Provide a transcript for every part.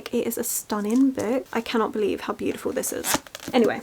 like it is a stunning book. I cannot believe how beautiful this is. Anyway.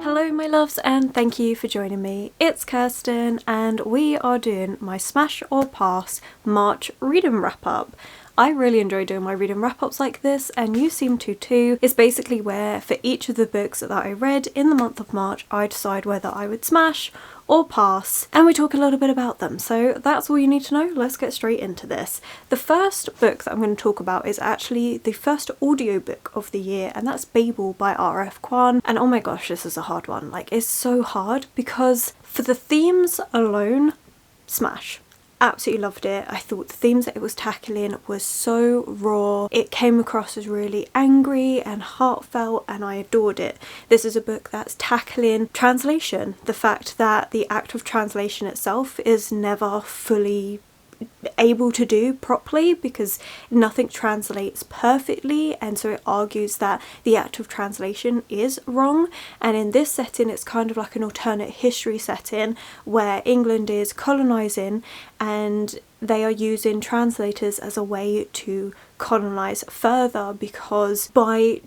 Hello my loves, and thank you for joining me. It's Kirsten and we are doing my Smash or Pass March reading wrap up. I really enjoy doing my reading wrap-ups like this, and you seem to too. It's basically where for each of the books that I read in the month of March, I decide whether I would smash or pass, and we talk a little bit about them. So that's all you need to know. Let's get straight into this. The first book that I'm going to talk about is actually the first audiobook of the year, and that's Babel by R.F. Kuang. And oh my gosh, this is a hard one. Like, it's so hard because for the themes alone, smash. Absolutely loved it. I thought the themes that it was tackling was so raw. It came across as really angry and heartfelt, and I adored it. This is a book that's tackling translation. The fact that the act of translation itself is never fully able to do properly because nothing translates perfectly, and so it argues that the act of translation is wrong. And in this setting, it's kind of like an alternate history setting where England is colonising and they are using translators as a way to colonise further, because by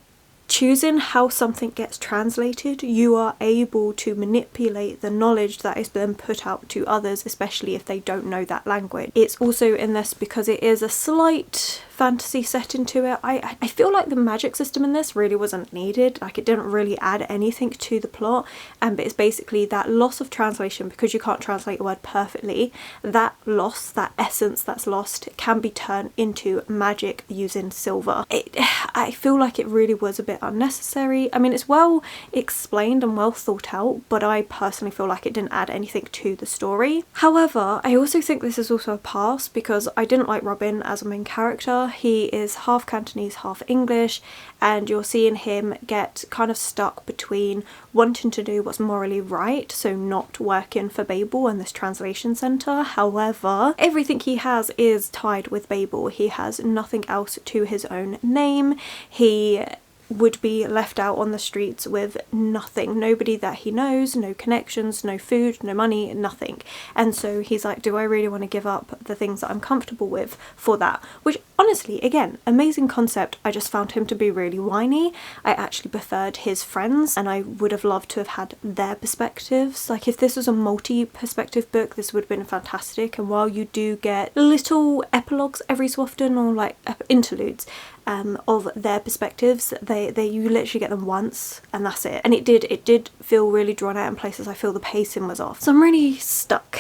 choosing how something gets translated, you are able to manipulate the knowledge that is then put out to others, especially if they don't know that language. It's also in this because it is a slight fantasy setting to it. I feel like the magic system in this really wasn't needed. Like, it didn't really add anything to the plot, but it's basically that loss of translation, because you can't translate a word perfectly. That loss, that essence that's lost, can be turned into magic using silver. I feel like it really was a bit unnecessary. I mean, it's well explained and well thought out, but I personally feel like it didn't add anything to the story. However, I also think this is also a pass because I didn't like Robin as a main character. He is half Cantonese, half English, and you're seeing him get kind of stuck between wanting to do what's morally right, so not working for Babel and this translation centre. However, everything he has is tied with Babel. He has nothing else to his own name. He would be left out on the streets with nothing, nobody that he knows, no connections, no food, no money, nothing. And so he's like, do I really want to give up the things that I'm comfortable with for that? Which honestly, again, amazing concept. I just found him to be really whiny. I actually preferred his friends, and I would have loved to have had their perspectives. Like, if this was a multi-perspective book, this would have been fantastic. And while you do get little epilogues every so often, or like interludes of their perspectives, you literally get them once and that's it. And it did feel really drawn out in places. I feel the pacing was off, so I'm really stuck.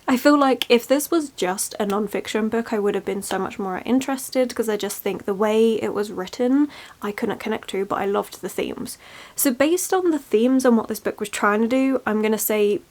I feel like if this was just a non-fiction book, I would have been so much more interested, because I just think the way it was written I couldn't connect to, but I loved the themes. So based on the themes and what this book was trying to do, I'm gonna say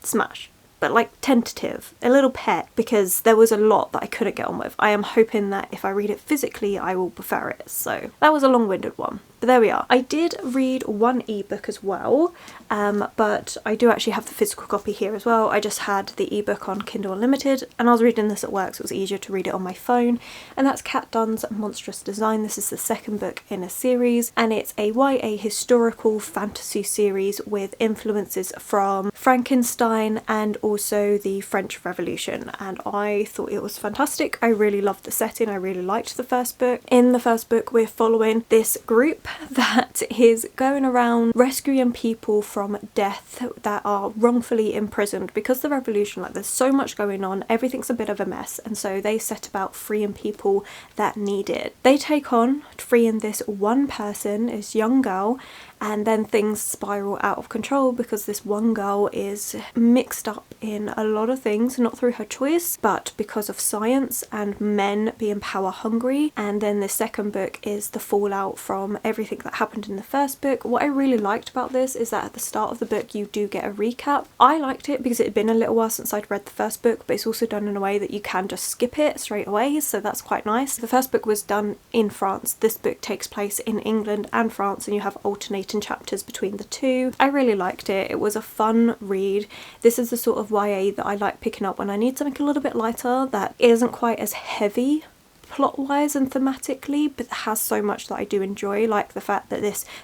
smash. But like tentative, a little pet, because there was a lot that I couldn't get on with. I am hoping that if I read it physically, I will prefer it. So that was a long-winded one. But there we are. I did read one ebook as well, but I do actually have the physical copy here as well. I just had the ebook on Kindle Unlimited, and I was reading this at work, so it was easier to read it on my phone. And that's Catsmonstrous Design. This is the second book in a series, and it's a YA historical fantasy series with influences from Frankenstein and also the French Revolution. And I thought it was fantastic. I really loved the setting. I really liked the first book. In the first book, we're following this group that is going around rescuing people from death that are wrongfully imprisoned because the revolution, like, there's so much going on, everything's a bit of a mess, and so they set about freeing people that need it. They take on freeing this one person, this young girl, and then things spiral out of control because this one girl is mixed up in a lot of things, not through her choice, but because of science and men being power hungry. And then the second book is the fallout from everything that happened in the first book. What I really liked about this is that at the start of the book you do get a recap. I liked it because it had been a little while since I'd read the first book, but it's also done in a way that you can just skip it straight away, so that's quite nice. The first book was done in France. This book takes place in England and France, and you have alternating chapters between the two. I really liked it. It was a fun read. This is the sort of YA that I like picking up when I need something a little bit lighter that isn't quite as heavy plot-wise and thematically, but it has so much that I do enjoy, like the fact that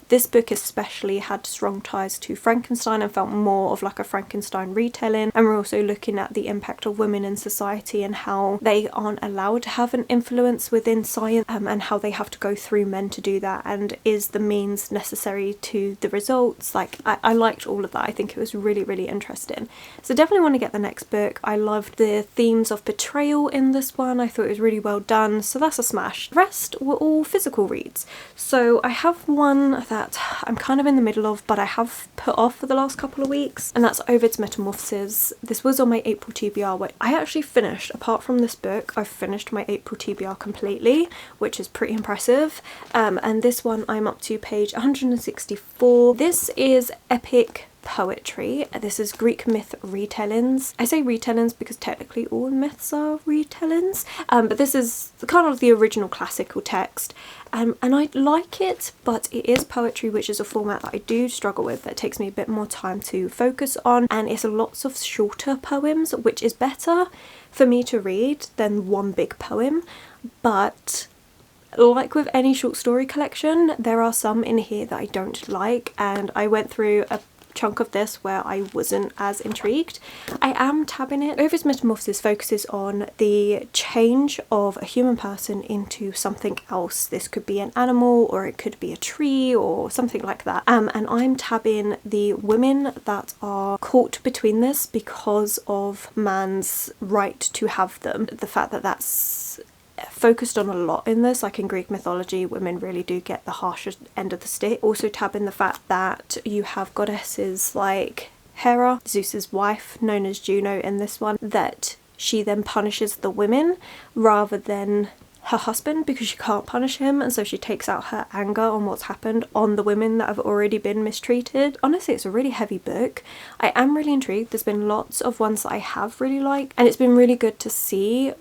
this book especially had strong ties to Frankenstein and felt more of like a Frankenstein retelling. And we're also looking at the impact of women in society and how they aren't allowed to have an influence within science, and how they have to go through men to do that, and is the means necessary to the results. Like I liked all of that. I think it was really, really interesting. So definitely want to get the next book. I loved the themes of betrayal in this one. I thought it was really well done, so that's a smash. The rest were all physical reads. So I have one that I'm kind of in the middle of, but I have put off for the last couple of weeks, and that's Ovid's Metamorphosis. This was on my April TBR, where I actually finished, apart from this book, I've finished my April TBR completely, which is pretty impressive. And this one I'm up to page 164. This is epic poetry. This is Greek myth retellings. I say retellings because technically all myths are retellings, but this is kind of the original classical text, and I like it, but it is poetry, which is a format that I do struggle with, that takes me a bit more time to focus on, and it's lots of shorter poems, which is better for me to read than one big poem. But like with any short story collection, there are some in here that I don't like, and I went through a chunk of this where I wasn't as intrigued. I am tabbing it. Ovid's Metamorphosis focuses on the change of a human person into something else. This could be an animal, or it could be a tree, or something like that. And I'm tabbing the women that are caught between this because of man's right to have them. The fact that that's focused on a lot in this, like in Greek mythology, women really do get the harshest end of the stick. Also tabbing the fact that you have goddesses like Hera, Zeus's wife, known as Juno in this one, that she then punishes the women rather than her husband, because she can't punish him, and so she takes out her anger on what's happened on the women that have already been mistreated. Honestly, it's a really heavy book. I am really intrigued. There's been lots of ones that I have really liked, and it's been really good to see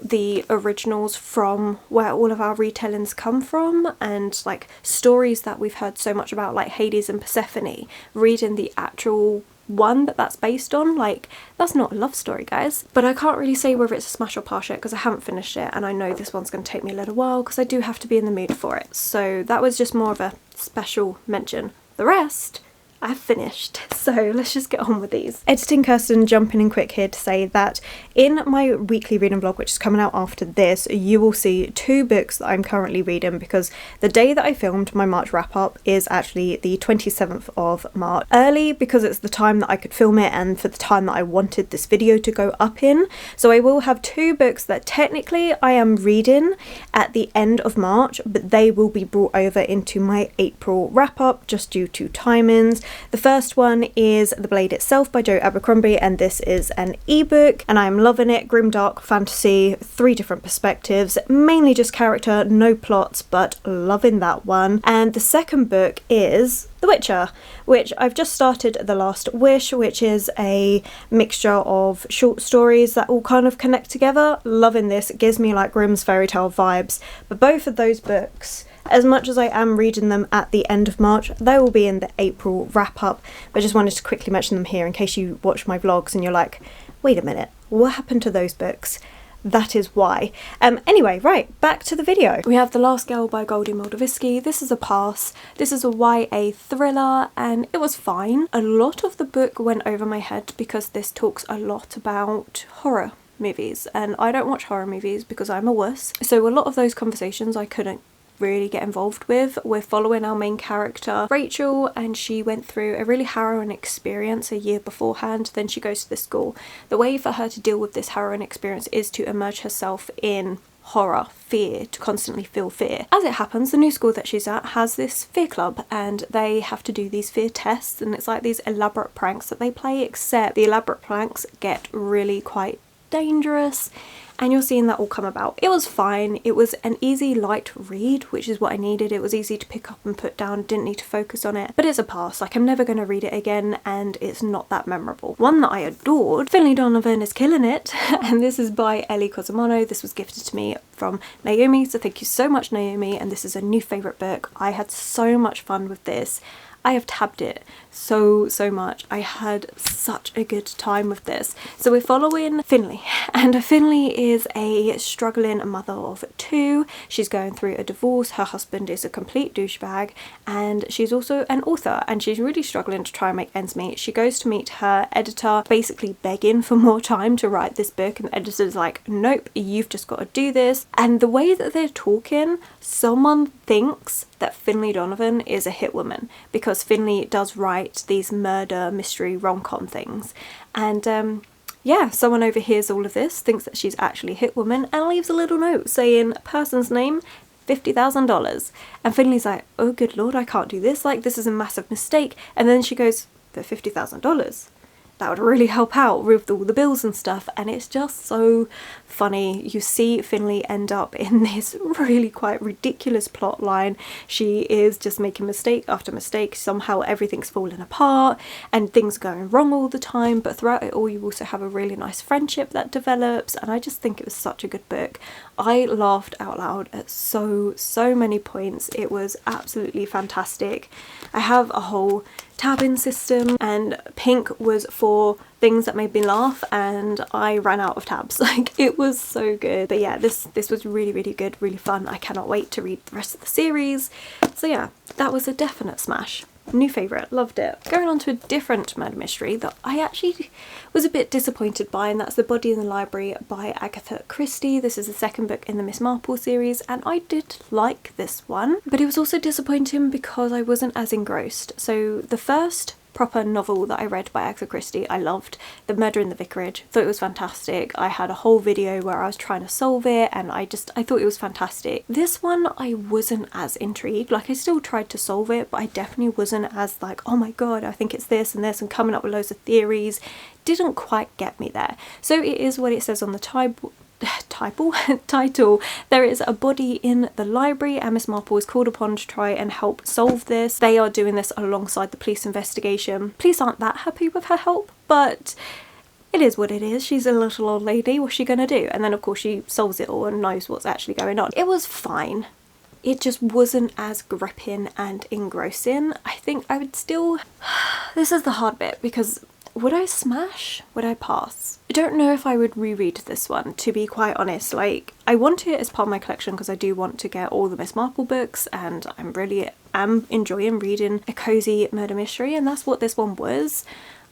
the originals from where all of our retellings come from, and like stories that we've heard so much about, like Hades and Persephone, reading the actual one that's based on. Like, that's not a love story, guys. But I can't really say whether it's a smash or pass yet because I haven't finished it, and I know this one's going to take me a little while because I do have to be in the mood for it. So that was just more of a special mention. The rest I've finished, so let's just get on with these. Editing Kirsten jumping in quick here to say that in my weekly reading vlog, which is coming out after this, you will see 2 books that I'm currently reading, because the day that I filmed my March wrap up is actually the 27th of March. Early because it's the time that I could film it and for the time that I wanted this video to go up in. So I will have 2 books that technically I am reading at the end of March, but they will be brought over into my April wrap up just due to timings. The first one is The Blade Itself by Joe Abercrombie, and this is an ebook, and I'm loving it. Grimdark fantasy, 3 different perspectives, mainly just character, no plots, but loving that one. And the second book is The Witcher, which I've just started The Last Wish, which is a mixture of short stories that all kind of connect together. Loving this. It gives me like Grimm's fairy tale vibes. But both of those books, as much as I am reading them at the end of March, they will be in the April wrap up. But I just wanted to quickly mention them here in case you watch my vlogs and you're like, wait a minute, what happened to those books? That is why. Anyway, right, back to the video. We have The Last Girl by Goldie Moldovisky. This is a pass. This is a YA thriller, and it was fine. A lot of the book went over my head because this talks a lot about horror movies, and I don't watch horror movies because I'm a wuss. So a lot of those conversations I couldn't really get involved with. We're following our main character Rachel, and she went through a really harrowing experience a year beforehand. Then she goes to this school. The way for her to deal with this harrowing experience is to immerse herself in horror, fear, to constantly feel fear. As it happens, the new school that she's at has this fear club, and they have to do these fear tests, and it's like these elaborate pranks that they play, except the elaborate pranks get really quite dangerous, and you're seeing that all come about. It was fine. It was an easy, light read, which is what I needed. It was easy to pick up and put down, didn't need to focus on it, but it's a pass. Like, I'm never going to read it again, and it's not that memorable. One that I adored, Finley Donovan is killing it, and this is by Ellie Cosimano. This was gifted to me from Naomi, so thank you so much, Naomi, and this is a new favourite book. I had so much fun with this. I have tabbed it so much. I had such a good time with this. So we're following Finley, and Finley is a struggling mother of 2. She's going through a divorce. Her husband is a complete douchebag, and she's also an author, and she's really struggling to try and make ends meet. She goes to meet her editor, basically begging for more time to write this book, and the editor's like, nope, you've just got to do this. And the way that they're talking, someone thinks that Finley Donovan is a hit woman, because Finley does write these murder mystery rom-com things, and yeah, someone overhears all of this, thinks that she's actually a hit woman, and leaves a little note saying person's name $50,000. And Finley's like, oh good lord, I can't do this, like this is a massive mistake. And then she goes, for $50,000, that would really help out with all the bills and stuff. And it's just so funny. You see Finley end up in this really quite ridiculous plot line. She is just making mistake after mistake. Somehow everything's falling apart and things are going wrong all the time, but throughout it all you also have a really nice friendship that develops, and I just think it was such a good book. I laughed out loud at so many points. It was absolutely fantastic. I have a whole tabbing system, and pink was for things that made me laugh, and I ran out of tabs. Like, it was so good. But yeah, this was really good, really fun. I cannot wait to read the rest of the series. So yeah, that was a definite smash. New favourite, loved it. Going on to a different murder mystery that I actually was a bit disappointed by, and that's The Body in the Library by Agatha Christie. This is the second book in the Miss Marple series, and I did like this one, but it was also disappointing because I wasn't as engrossed. So the first proper novel that I read by Agatha Christie, I loved. The Murder in the Vicarage, thought it was fantastic. I had a whole video where I was trying to solve it, and I thought it was fantastic. This one I wasn't as intrigued. Like, I still tried to solve it, but I definitely wasn't as like, oh my god, I think it's this and this, and coming up with loads of theories. Didn't quite get me there. So it is what it says on the title. There is a body in the library, and Miss Marple is called upon to try and help solve this. They are doing this alongside the police investigation. Police aren't that happy with her help, but it is what it is. She's a little old lady, what's she gonna do? And then of course she solves it all and knows what's actually going on. It was fine. It just wasn't as gripping and engrossing. I think I would still... This is the hard bit, because would I smash? Would I pass? I don't know if I would reread this one, to be quite honest. Like, I want it as part of my collection because I do want to get all the Miss Marple books, and I'm really enjoying reading a cozy murder mystery, and that's what this one was.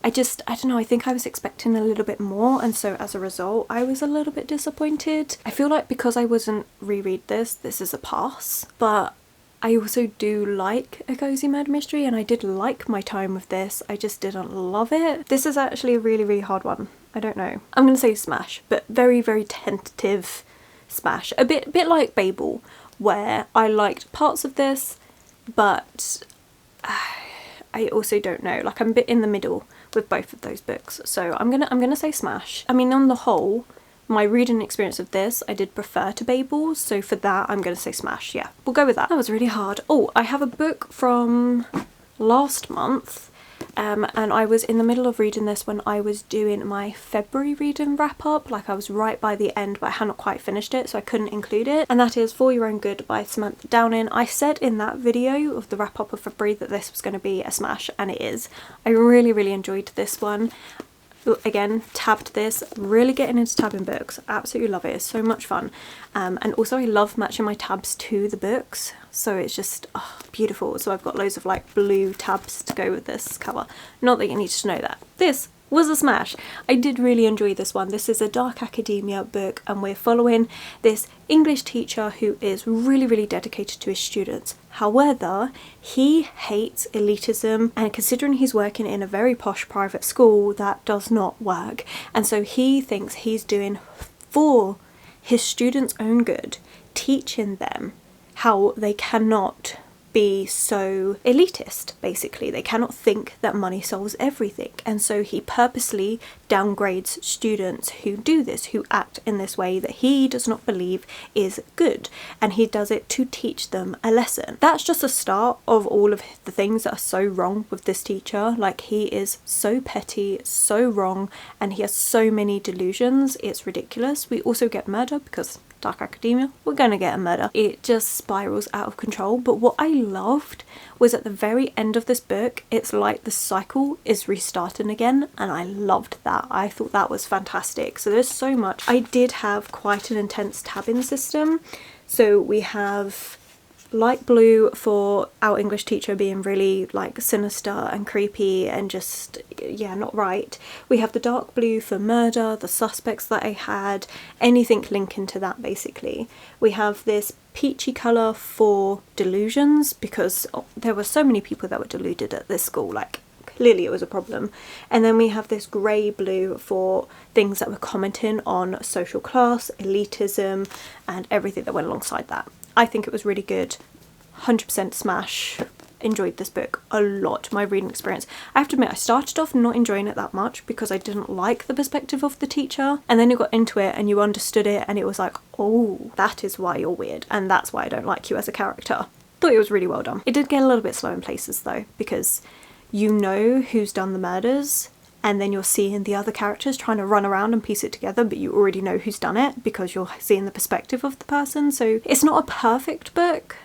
I don't know, I think I was expecting a little bit more, and so as a result I was a little bit disappointed. I feel like because I wasn't reread this is a pass, but I also do like a cozy murder mystery, and I did like my time with this. I just didn't love it. This is actually a really hard one. I don't know. I'm gonna say smash, but very tentative smash. A bit like Babel, where I liked parts of this, but I also don't know. Like, I'm a bit in the middle with both of those books. So I'm gonna say smash. I mean, on the whole, my reading experience of this I did prefer to Babel, so for that I'm going to say smash. Yeah, we'll go with that. That was really hard. Oh, I have a book from last month, and I was in the middle of reading this when I was doing my February reading wrap up. Like, I was right by the end, but I hadn't quite finished it, so I couldn't include it, and that is For Your Own Good by Samantha Downing. I said in that video of the wrap up of February that this was going to be a smash, and it is. I really enjoyed this one. Again, tabbed this, really getting into tabbing books, absolutely love it, it's so much fun. And also I love matching my tabs to the books, so it's just beautiful. So I've got loads of like blue tabs to go with this cover. Not that you need to know that. This was a smash. I did really enjoy this one. This is a dark academia book, and we're following this English teacher who is really dedicated to his students. However, he hates elitism, and considering he's working in a very posh private school, that does not work. And so he thinks he's doing for his students' own good, teaching them how they cannot be so elitist, basically. They cannot think that money solves everything, and so he purposely downgrades students who do this, who act in this way that he does not believe is good, and he does it to teach them a lesson. That's just a start of all of the things that are so wrong with this teacher. Like, he is so petty, so wrong, and he has so many delusions, it's ridiculous. We also get murder because dark academia, we're gonna get a murder. It just spirals out of control. But what I loved was at the very end of this book, it's like the cycle is restarting again, and I loved that. I thought that was fantastic. So there's so much. I did have quite an intense tabbing system. So we have light blue for our English teacher being really like sinister and creepy and just, yeah, not right. We have the dark blue for murder, the suspects that I had, anything linking to that basically. We have this peachy colour for delusions, because there were so many people that were deluded at this school, like clearly it was a problem. And then we have this grey blue for things that were commenting on social class, elitism, and everything that went alongside that. I think it was really good. 100% smash. Enjoyed this book a lot. My reading experience, I have to admit, I started off not enjoying it that much because I didn't like the perspective of the teacher, and then you got into it and you understood it and it was like, oh, that is why you're weird and that's why I don't like you as a character. Thought it was really well done. It did get a little bit slow in places though, because you know who's done the murders and then you're seeing the other characters trying to run around and piece it together, but you already know who's done it because you're seeing the perspective of the person. So it's not a perfect book,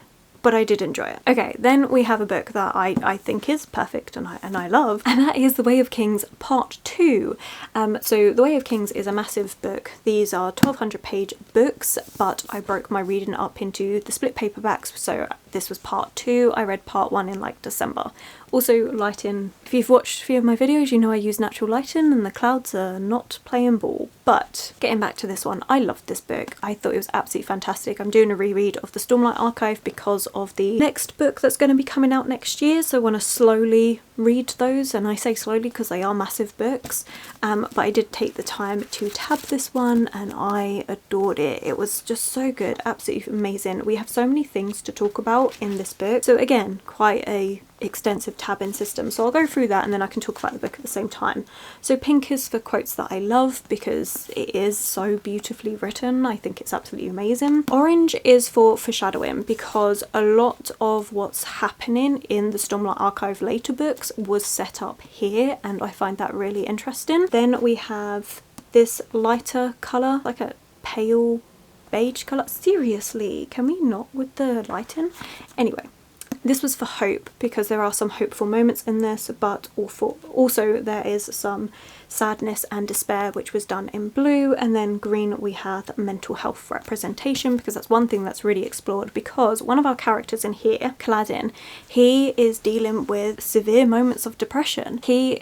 but I did enjoy it. Okay, then we have a book that I think is perfect and I love, and that is The Way of Kings Part 2. So The Way of Kings is a massive book. These are 1200 page books, but I broke my reading up into the split paperbacks, so this was part 2. I read part 1 in like December. Also lighting, if you've watched a few of my videos, you know I use natural lighting and the clouds are not playing ball. But getting back to this one, I loved this book. I thought it was absolutely fantastic. I'm doing a reread of the Stormlight Archive because of the next book that's going to be coming out next year, so I want to slowly read those, and I say slowly because they are massive books, but I did take the time to tab this one and I adored it. It was just so good, absolutely amazing. We have so many things to talk about in this book, so again, quite a extensive tabbing system, so I'll go through that and then I can talk about the book at the same time. So pink is for quotes that I love because it is so beautifully written. I think it's absolutely amazing. Orange is for foreshadowing because a lot of what's happening in the Stormlight Archive later books was set up here, and I find that really interesting. Then we have this lighter colour, like a pale beige colour. Seriously, can we not with the lighting? Anyway, this was for hope because there are some hopeful moments in this, but also there is some sadness and despair, which was done in blue. And then green we have mental health representation, because that's one thing that's really explored, because one of our characters in here, Kaladin, he is dealing with severe moments of depression. He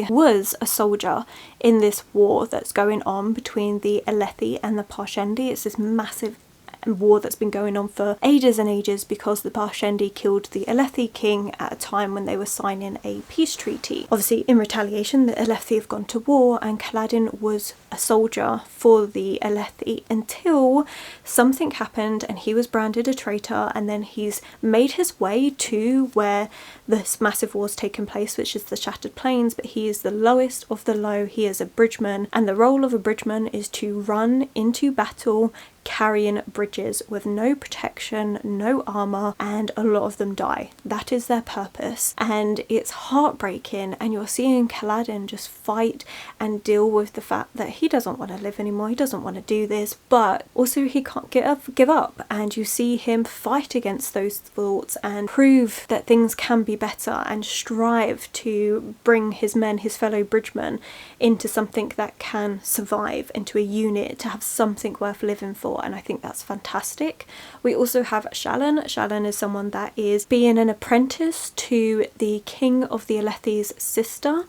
was a soldier in this war that's going on between the Alethi and the Parshendi. It's this massive war that's been going on for ages and ages because the Parshendi killed the Alethi king at a time when they were signing a peace treaty. Obviously, in retaliation, the Alethi have gone to war, and Kaladin was a soldier for the Alethi until something happened and he was branded a traitor, and then he's made his way to where this massive war's taken place, which is the Shattered Plains, but he is the lowest of the low. He is a bridgeman, and the role of a bridgeman is to run into battle carrying bridges with no protection, no armour, and a lot of them die. That is their purpose, and it's heartbreaking, and you're seeing Kaladin just fight and deal with the fact that he doesn't want to live anymore, he doesn't want to do this, but also he can't give up, and you see him fight against those thoughts and prove that things can be better and strive to bring his men, his fellow bridgemen, into something that can survive, into a unit, to have something worth living for. And I think that's fantastic. We also have Shallan. Shallan is someone that is being an apprentice to the king of the Alethi's sister.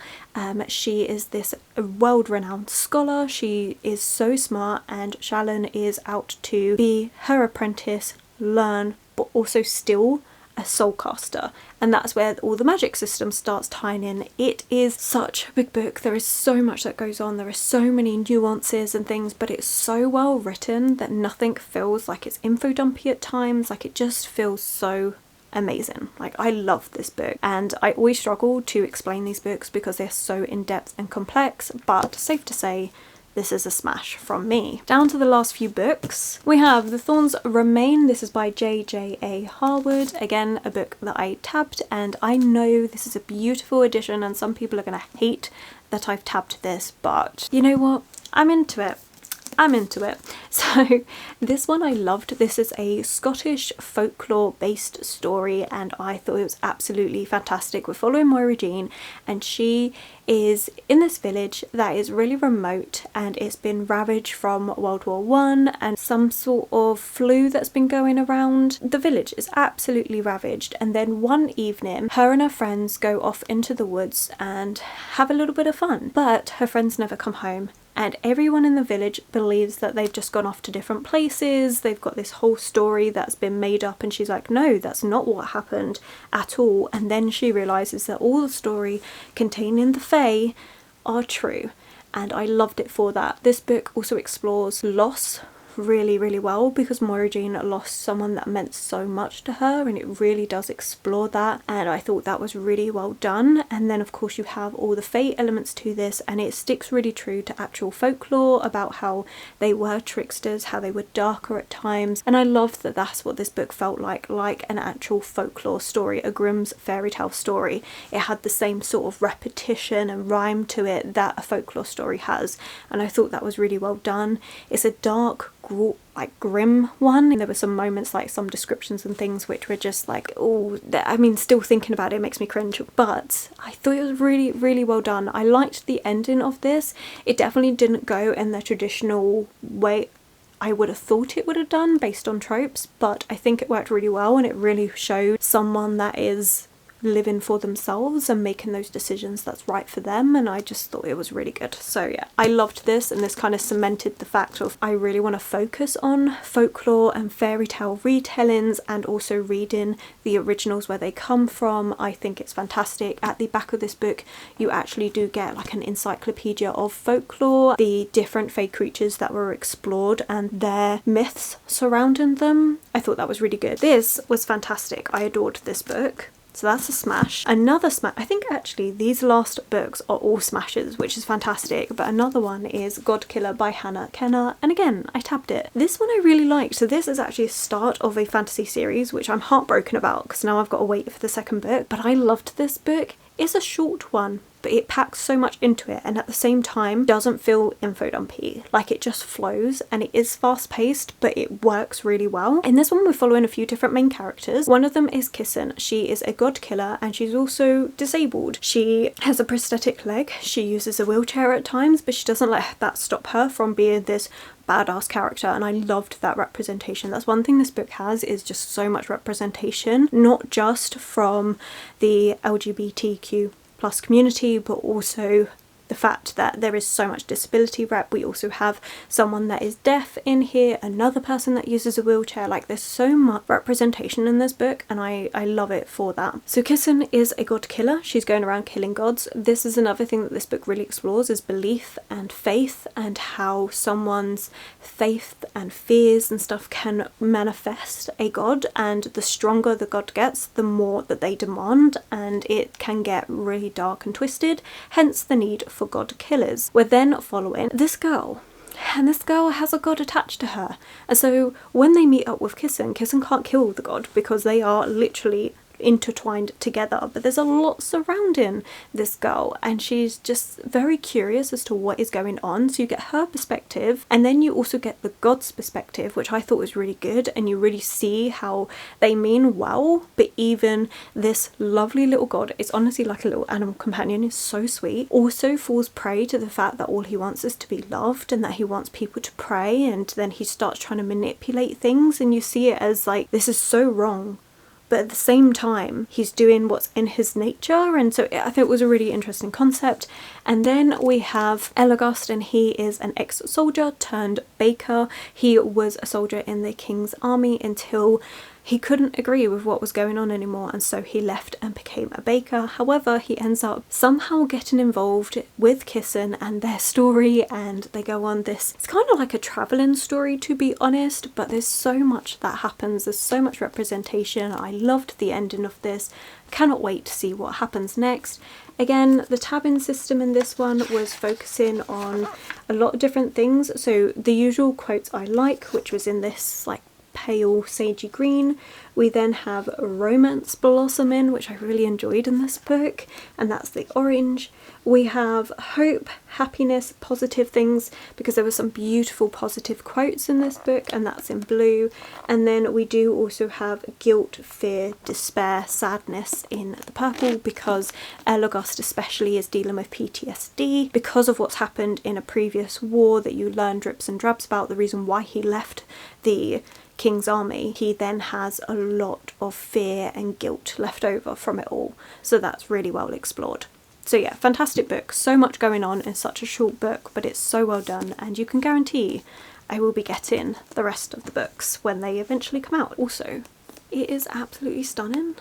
She is this world-renowned scholar. She is so smart, and Shallan is out to be her apprentice, learn, but also still a soulcaster, and that's where all the magic system starts tying in. It is such a big book. There is so much that goes on. There are so many nuances and things, but it's so well written that nothing feels like it's info dumpy at times. Like, it just feels so amazing. Like, I love this book, and I always struggle to explain these books because they're so in-depth and complex, but safe to say, this is a smash from me. Down to the last few books. We have The Thorns Remain. This is by J.J.A. Harwood. Again, a book that I tabbed, and I know this is a beautiful edition and some people are going to hate that I've tabbed this, but you know what? I'm into it. I'm into it. So this one I loved. This is a Scottish folklore based story and I thought it was absolutely fantastic. We're following Moira Jean and she is in this village that is really remote and it's been ravaged from World War One and some sort of flu that's been going around. The village is absolutely ravaged, and then one evening her and her friends go off into the woods and have a little bit of fun, but her friends never come home. And everyone in the village believes that they've just gone off to different places. They've got this whole story that's been made up, and she's like, no, that's not what happened at all. And then she realises that all the story contained in the Fae are true. And I loved it for that. This book also explores loss really well, because Moira Jean lost someone that meant so much to her, and it really does explore that, and I thought that was really well done. And then of course you have all the Fae elements to this, and it sticks really true to actual folklore about how they were tricksters, how they were darker at times, and I loved that that's what this book felt like an actual folklore story, a Grimm's fairy tale story. It had the same sort of repetition and rhyme to it that a folklore story has, and I thought that was really well done. It's a dark, like grim one. There were some moments, like some descriptions and things which were just like, oh, I mean, still thinking about it makes me cringe, but I thought it was really well done. I liked the ending of this. It definitely didn't go in the traditional way I would have thought it would have done based on tropes, but I think it worked really well, and it really showed someone that is living for themselves and making those decisions that's right for them, and I just thought it was really good. So yeah, I loved this, and this kind of cemented the fact of I really want to focus on folklore and fairy tale retellings and also reading the originals where they come from. I think it's fantastic. At the back of this book you actually do get like an encyclopedia of folklore, the different Fae creatures that were explored and their myths surrounding them. I thought that was really good. This was fantastic. I adored this book. So that's a smash. Another smash, I think actually these last books are all smashes, which is fantastic, but another one is God Killer by Hannah Kenner, and again, I tabbed it. This one I really liked. So this is actually a start of a fantasy series, which I'm heartbroken about because now I've got to wait for the second book, but I loved this book. It's a short one, but it packs so much into it, and at the same time doesn't feel info dumpy. Like, it just flows, and it is fast paced, but it works really well. In this one we're following a few different main characters. One of them is Kissin. She is a god killer and she's also disabled. She has a prosthetic leg, she uses a wheelchair at times, but she doesn't let that stop her from being this badass character, and I loved that representation. That's one thing this book has, is just so much representation, not just from the LGBTQ plus community, but also the fact that there is so much disability rep. We also have someone that is deaf in here, another person that uses a wheelchair. Like, there's so much representation in this book, and I love it for that. So Kissin is a god killer. She's going around killing gods. This is another thing that this book really explores, is belief and faith, and how someone's faith and fears and stuff can manifest a god, and the stronger the god gets, the more that they demand, and it can get really dark and twisted, hence the need for god killers. We're then following this girl, and this girl has a god attached to her, and so when they meet up with Kissin can't kill the god because they are literally intertwined together, but there's a lot surrounding this girl, and she's just very curious as to what is going on. So you get her perspective, and then you also get the god's perspective, which I thought was really good, and you really see how they mean well, but even this lovely little god, it's honestly like a little animal companion, is so sweet, also falls prey to the fact that all he wants is to be loved and that he wants people to pray, and then he starts trying to manipulate things, and you see it as like, this is so wrong, but at the same time he's doing what's in his nature, and so I thought it was a really interesting concept. And then we have Elagast, and he is an ex-soldier turned baker. He was a soldier in the king's army until he couldn't agree with what was going on anymore, and so he left and became a baker. However, he ends up somehow getting involved with Kissin and their story, and they go on this, it's kind of like a travelling story to be honest, but there's so much that happens, there's so much representation. I loved the ending of this, cannot wait to see what happens next. Again, the tabbing system in this one was focusing on a lot of different things, so the usual quotes I like, which was in this like pale sagey green. We then have Romance Blossoming, which I really enjoyed in this book, and that's the orange. We have Hope, Happiness, Positive Things, because there were some beautiful positive quotes in this book, and that's in blue. And then we do also have Guilt, Fear, Despair, Sadness in the purple, because Elagast especially is dealing with PTSD because of what's happened in a previous war that you learn drips and drabs about, the reason why he left the King's army. He then has a lot of fear and guilt left over from it all, so that's really well explored. So yeah, fantastic book, so much going on in such a short book, but it's so well done, and you can guarantee I will be getting the rest of the books when they eventually come out. Also, it is absolutely stunning.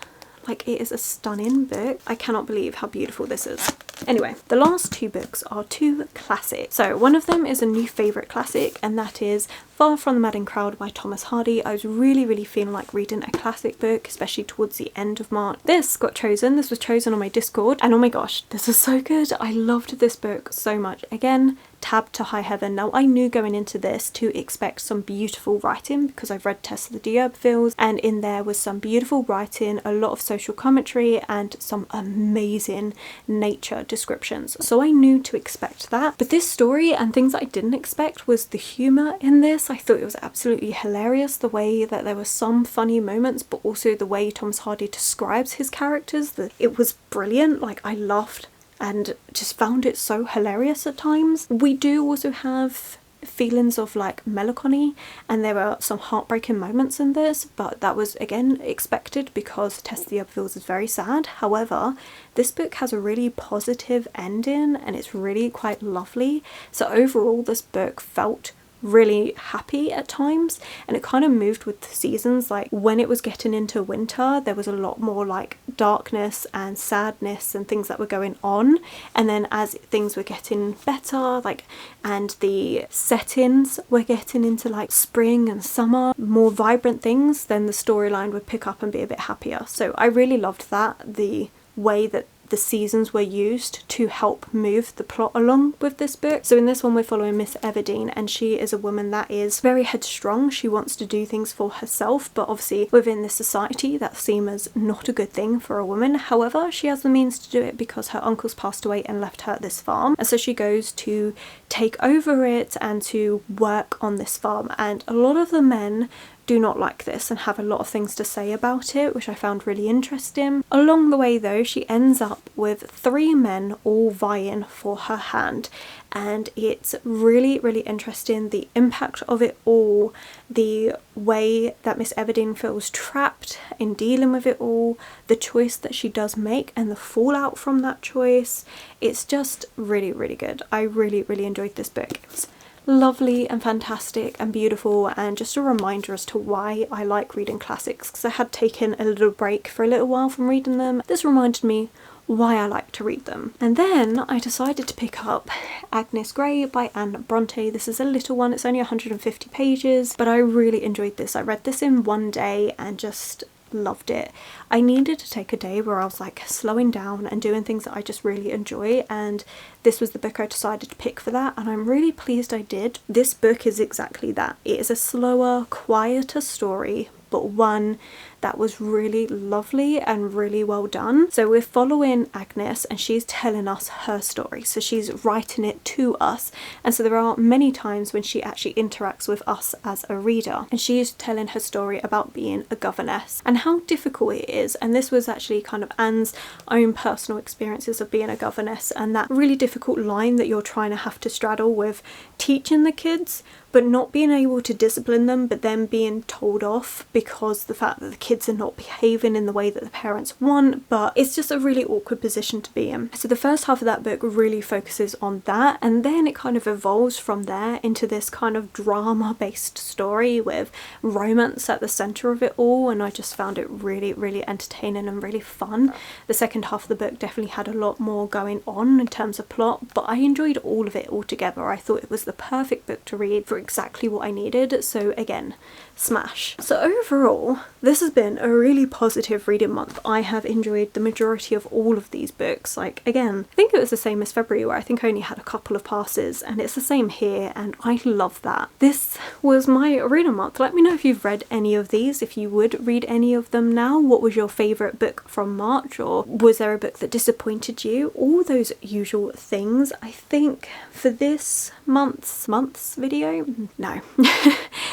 Like, it is a stunning book. I cannot believe how beautiful this is. Anyway, the last two books are two classics. So one of them is a new favourite classic, and that is Far From the Madding Crowd by Thomas Hardy. I was really feeling like reading a classic book, especially towards the end of March. This was chosen on my Discord, and oh my gosh, this is so good. I loved this book so much. Again, tab to high heaven. Now, I knew going into this to expect some beautiful writing because I've read Tess of the D'Urbervilles, and in there was some beautiful writing, a lot of social commentary, and some amazing nature descriptions. So I knew to expect that. But this story and things that I didn't expect was the humour in this. I thought it was absolutely hilarious, the way that there were some funny moments, but also the way Thomas Hardy describes his characters. That it was brilliant. Like, I laughed and just found it so hilarious at times. We do also have feelings of like melancholy, and there are some heartbreaking moments in this, but that was again expected because Tess of the D'Urbervilles is very sad. However, this book has a really positive ending and it's really quite lovely. So overall, this book felt really happy at times, and it kind of moved with the seasons. Like, when it was getting into winter, there was a lot more like darkness and sadness and things that were going on, and then as things were getting better, like, and the settings were getting into like spring and summer, more vibrant things, then the storyline would pick up and be a bit happier. So I really loved that, the way that the seasons were used to help move the plot along with this book. So in this one, we're following Miss Everdeen, and she is a woman that is very headstrong. She wants to do things for herself, but obviously within this society that seems as not a good thing for a woman. However, she has the means to do it because her uncle's passed away and left her this farm, and so she goes to take over it and to work on this farm. And a lot of the men do not like this and have a lot of things to say about it, which I found really interesting. Along the way though, she ends up with 3 men all vying for her hand, and it's really interesting, the impact of it all, the way that Miss Everdeen feels trapped in dealing with it all, the choice that she does make and the fallout from that choice. It's just really good. I really enjoyed this book. It's lovely and fantastic and beautiful, and just a reminder as to why I like reading classics, because I had taken a little break for a little while from reading them. This reminded me why I like to read them. And then I decided to pick up Agnes Gray by Anne Bronte. This is a little one, it's only 150 pages, but I really enjoyed this. I read this in one day and just loved it. I needed to take a day where I was like slowing down and doing things that I just really enjoy, and this was the book I decided to pick for that, and I'm really pleased I did. This book is exactly that. It is a slower, quieter story, but one that was really lovely and really well done. So we're following Agnes and she's telling us her story, so she's writing it to us, and so there are many times when she actually interacts with us as a reader, and she is telling her story about being a governess and how difficult it is. And this was actually kind of Anne's own personal experiences of being a governess, and that really difficult line that you're trying to have to straddle with teaching the kids but not being able to discipline them, but then being told off because the fact that the kids are not behaving in the way that the parents want. But it's just a really awkward position to be in. So the first half of that book really focuses on that, and then it kind of evolves from there into this kind of drama based story with romance at the centre of it all, and I just found it really entertaining and really fun. The second half of the book definitely had a lot more going on in terms of plot, but I enjoyed all of it altogether. I thought it was the perfect book to read for exactly what I needed. So again, smash. So overall, this has been been a really positive reading month. I have enjoyed the majority of all of these books. Like, again, I think it was the same as February, where I think I only had a couple of passes, and it's the same here, and I love that. This was my reading month. Let me know if you've read any of these, if you would read any of them now. What was your favourite book from March, or was there a book that disappointed you? All those usual things. I think for this month's video, no,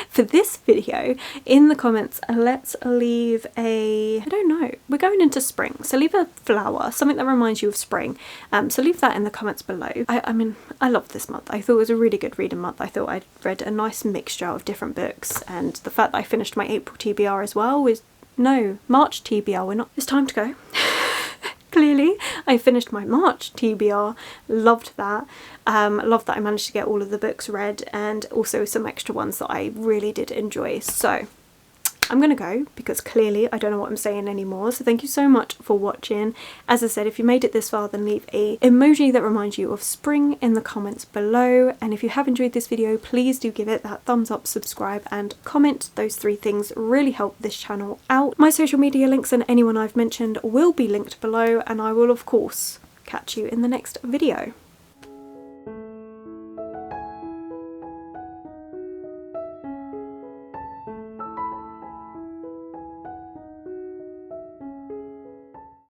for this video, in the comments, let's leave I don't know, we're going into spring, so leave a flower, something that reminds you of spring, so leave that in the comments below. I mean, I loved this month. I thought it was a really good reading month. I thought I'd read a nice mixture of different books, and the fact that I finished my April TBR as well was, no, March TBR, we're not, it's time to go. Clearly, I finished my March TBR, loved that. Loved that I managed to get all of the books read, and also some extra ones that I really did enjoy. So I'm gonna go, because clearly I don't know what I'm saying anymore. So thank you so much for watching. As I said, if you made it this far, then leave a emoji that reminds you of spring in the comments below. And if you have enjoyed this video, please do give it that thumbs up, subscribe and comment. Those 3 things really help this channel out. My social media links and anyone I've mentioned will be linked below, and I will of course catch you in the next video.